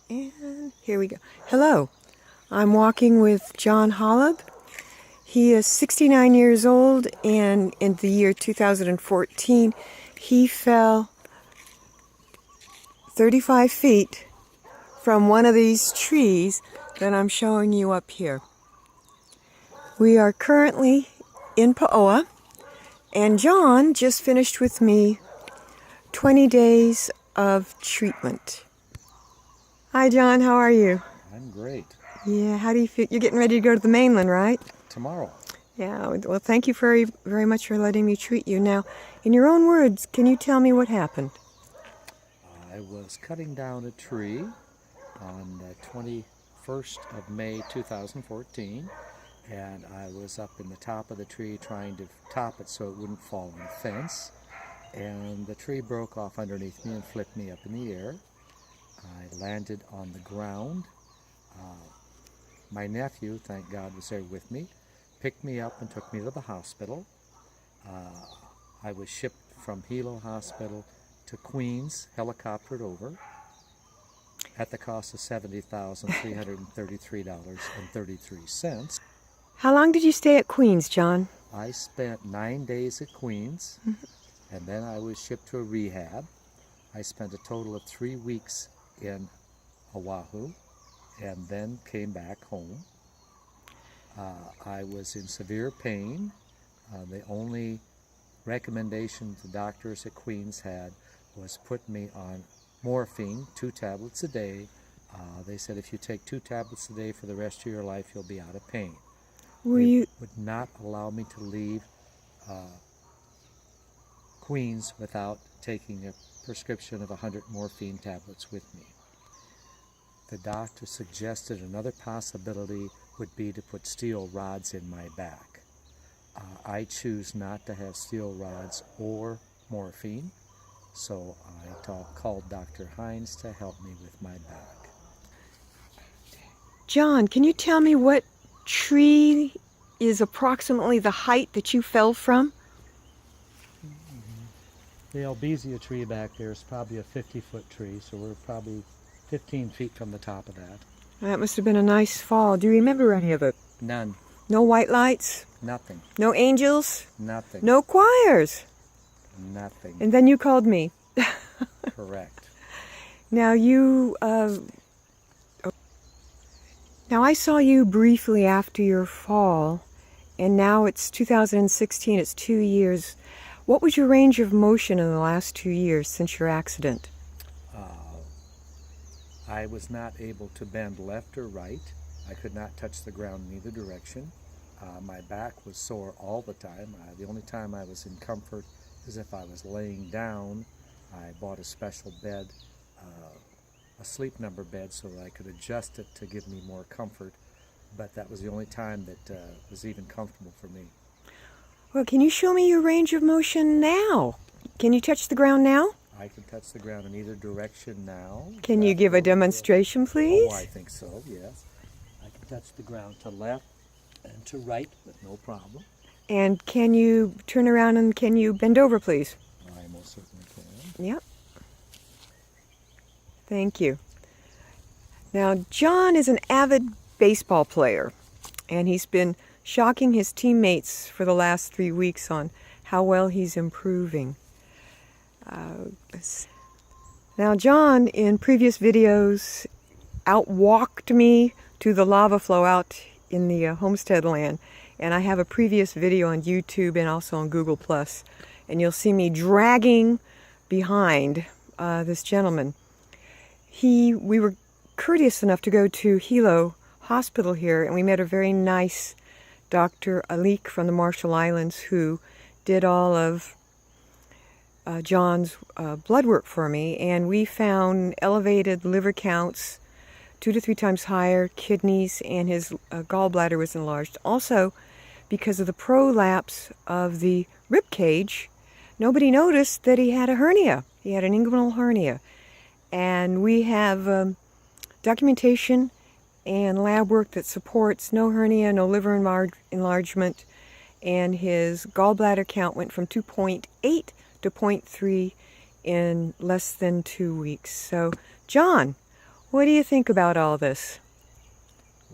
And here we go. Hello, I'm walking with John Holub. He is 69 years old, and in the year 2014, he fell 35 feet from one of these trees that I'm showing you up here. We are currently in Pahoa, and John just finished with me 20 days of treatment. Hi, John. How are you? I'm great. Yeah, how do you feel? You're getting ready to go to the mainland, right? Tomorrow. Yeah, well, thank you very, very much for letting me treat you. Now, in your own words, can you tell me what happened? I was cutting down a tree on the 21st of May 2014, and I was up in the top of the tree trying to top it so it wouldn't fall on the fence, and the tree broke off underneath me and flipped me up in the air. I landed on the ground. My nephew, thank God, was there with me, picked me up and took me to the hospital. I was shipped from Hilo Hospital to Queens, helicoptered over, at the cost of $70,333.33. How long did you stay at Queens, John? I spent 9 days at Queens, and then I was shipped to a rehab. I spent a total of 3 weeks in Oahu, and then came back home. I was in severe pain. The only recommendation the doctors at Queens had was put me on morphine, 2 tablets a day. They said if you take 2 tablets a day for the rest of your life, you'll be out of pain. They would not allow me to leave Queens without taking a prescription of 100 morphine tablets with me. The doctor suggested another possibility would be to put steel rods in my back. I choose not to have steel rods or morphine, so I called Dr. Hines to help me with my back. John, can you tell me what tree is approximately the height that you fell from? The albizia tree back there is probably a 50-foot tree, so we're probably 15 feet from the top of that. That must have been a nice fall. Do you remember any of it? None. No white lights? Nothing. No angels? Nothing. No choirs? Nothing. And then you called me. Correct. Now now I saw you briefly after your fall, and now it's 2016, it's 2 years. What was your range of motion in the last 2 years since your accident? I was not able to bend left or right. I could not touch the ground in either direction. My back was sore all the time. The only time I was in comfort is if I was laying down. I bought a special bed, a sleep number bed, so that I could adjust it to give me more comfort. But that was the only time that was even comfortable for me. Well, can you show me your range of motion now? Can you touch the ground now? I can touch the ground in either direction now. Can you give a demonstration, please? Oh, I think so, yes. I can touch the ground to left and to right, but no problem. And can you turn around and can you bend over, please? I most certainly can. Yep. Thank you. Now, John is an avid baseball player, and he's been shocking his teammates for the last 3 weeks on how well he's improving. Now, John, in previous videos, outwalked me to the lava flow out in the homestead land, and I have a previous video on YouTube and also on Google+, and you'll see me dragging behind this gentleman. We were courteous enough to go to Hilo Hospital here, and we met a very nice Dr. Alik from the Marshall Islands who did all of John's blood work for me, and we found elevated liver counts 2 to 3 times higher, kidneys, and his gallbladder was enlarged. Also, because of the prolapse of the rib cage, nobody noticed that he had a hernia. He had an inguinal hernia. And we have documentation and lab work that supports no hernia, no liver enlargement, and his gallbladder count went from 2.8 to 0.3 in less than 2 weeks. So, John, What do you think about all this?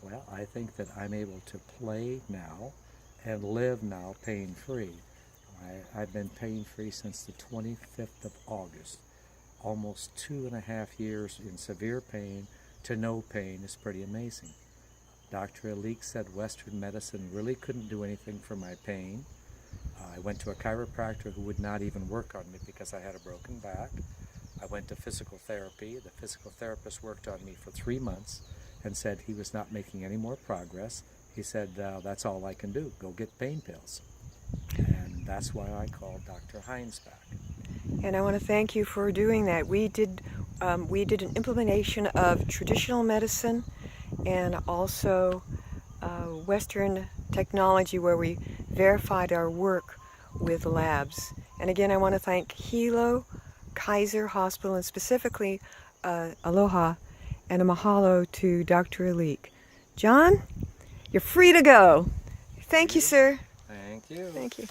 Well, I think that I'm able to play now and live now pain-free. I've been pain-free since the 25th of August. Almost 2.5 years in severe pain to no pain is pretty amazing. Dr. Alik said Western medicine really couldn't do anything for my pain. I went to a chiropractor who would not even work on me because I had a broken back. I went to physical therapy. The physical therapist worked on me for 3 months and said he was not making any more progress. He said, that's all I can do, go get pain pills. And that's why I called Dr. Hines back. And I want to thank you for doing that. We did an implementation of traditional medicine and also Western technology where we verified our work with labs. And again, I want to thank Hilo, Kaiser Hospital, and specifically aloha and a mahalo to Dr. Alik. John, you're free to go. Thank you, sir. Thank you. Thank you.